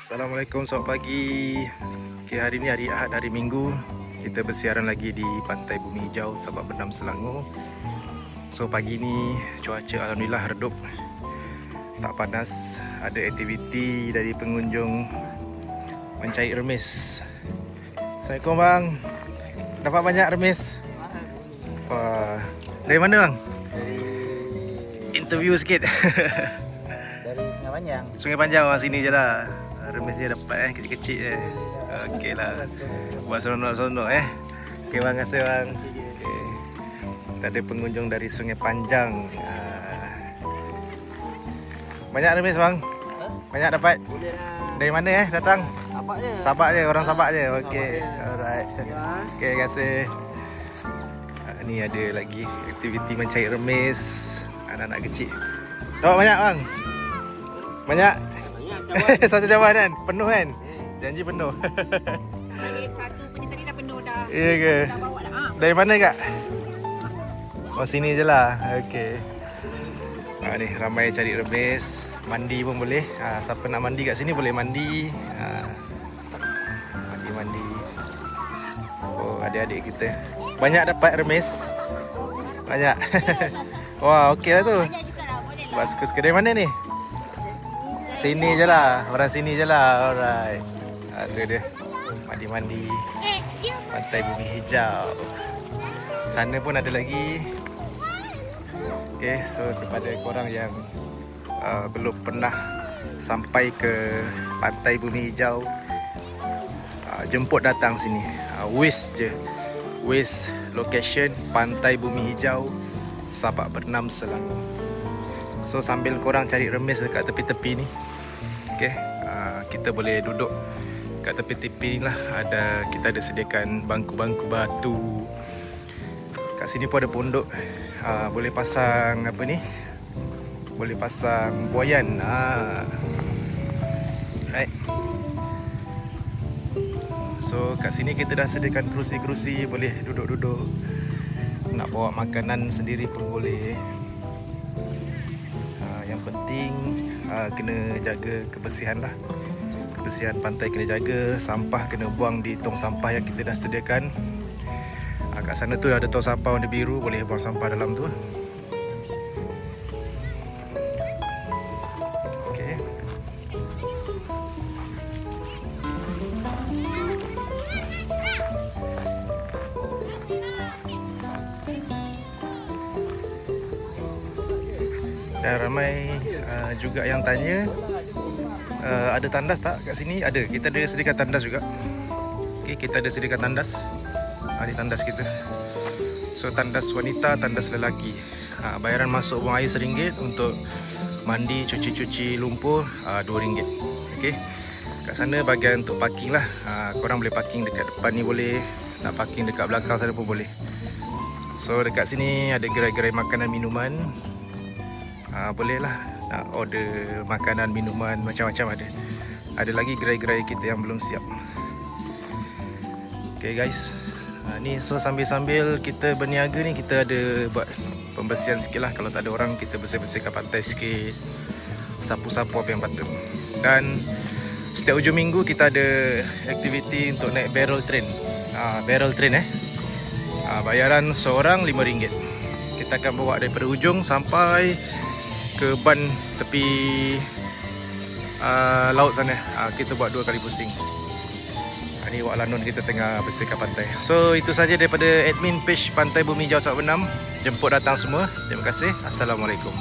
Assalamualaikum, selamat pagi. Okay, hari ni hari Ahad, hari Minggu. Kita bersiaran lagi di Pantai Bumi Hijau, Sabak Bernam, Selangor. So pagi ni cuaca alhamdulillah redup, tak panas. Ada aktiviti dari pengunjung mencari remis. Assalamualaikum bang. Dapat banyak remis? Wah, dari mana bang? Dari Interview sikit. Sungai Panjang. Sungai Panjang, sini je lah. Remisnya dapat kecil-kecil je. Okey lah. Buat seronok-seronok Okey bang, terima kasih bang. Okay. Kita ada pengunjung dari Sungai Panjang. Banyak remis bang? Banyak dapat? Boleh lah. Dari mana datang? Sabak je. Sabak je, orang Sabak je. Okey. Alright. Ya. Okey, terima kasih. Ni ada lagi aktiviti mencari remis anak-anak kecil. Dapat banyak bang? Banyak? Satu cawan kan? Penuh kan? Janji penuh. Satu punya tadi dah penuh dah. Ya ke? Dah bawa dah. Dari mana kak? Oh sini je lah. Okey. Ni ramai cari remis. Mandi pun boleh. Siapa nak mandi kat sini boleh mandi. Mandi. Oh adik-adik kita. Banyak dapat remis. Banyak. Wah okey lah tu. Banyak juga lah, boleh lah. Buat suka-suka. Dari mana ni? Sini je lah. Orang sini je lah. Alright. Tu dia. Mandi-mandi. Pantai Bumi Hijau. Sana pun ada lagi. Okay, so kepada korang yang belum pernah sampai ke Pantai Bumi Hijau, jemput datang sini. Waze je. Waze location Pantai Bumi Hijau, Sabak Bernam, Selangor. So sambil korang cari remis dekat tepi-tepi ni, okay, kita boleh duduk kat tepi-tepi ni lah. Kita ada sediakan bangku-bangku batu. Kat sini pun ada pondok. Boleh pasang apa ni? Boleh pasang buayan. Right. So kat sini kita dah sediakan kerusi-kerusi, boleh duduk-duduk. Nak bawa makanan sendiri pun boleh. Yang penting kena jaga kebersihan lah. Kebersihan pantai kena jaga. Sampah kena buang di tong sampah yang kita dah sediakan. Kat sana tu ada tong sampah warna biru, boleh buang sampah dalam tu. Okey. Dan ramai juga yang tanya, ada tandas tak kat sini? Ada, kita ada sediakan tandas juga. Okay, kita ada sediakan tandas. Di tandas kita. So tandas wanita, tandas lelaki. Bayaran masuk buang air RM1, untuk mandi, cuci-cuci lumpur RM2. Okay. Kat sana bahagian untuk parking lah. Korang boleh parking dekat depan ni boleh. Nak parking dekat belakang sana pun boleh. So dekat sini ada gerai-gerai makanan minuman. Boleh lah nak order makanan, minuman, macam-macam ada. Ada lagi gerai-gerai kita yang belum siap. Okay guys, ni so sambil-sambil kita berniaga ni, kita ada buat pembersihan sikit lah. Kalau tak ada orang, kita bersih-bersihkan pantai sikit, sapu-sapu apa yang patut. Dan setiap hujung minggu kita ada aktiviti untuk naik barrel train. Barrel train bayaran seorang RM5. Kita akan bawa daripada hujung sampai ke ban tepi laut sana. Kita buat 2 kali pusing. Ni Wak Lanun kita tengah bersihkan pantai. So itu saja daripada admin page Pantai Bumi Hijau Sabak Bernam. Jemput datang semua. Terima kasih. Assalamualaikum.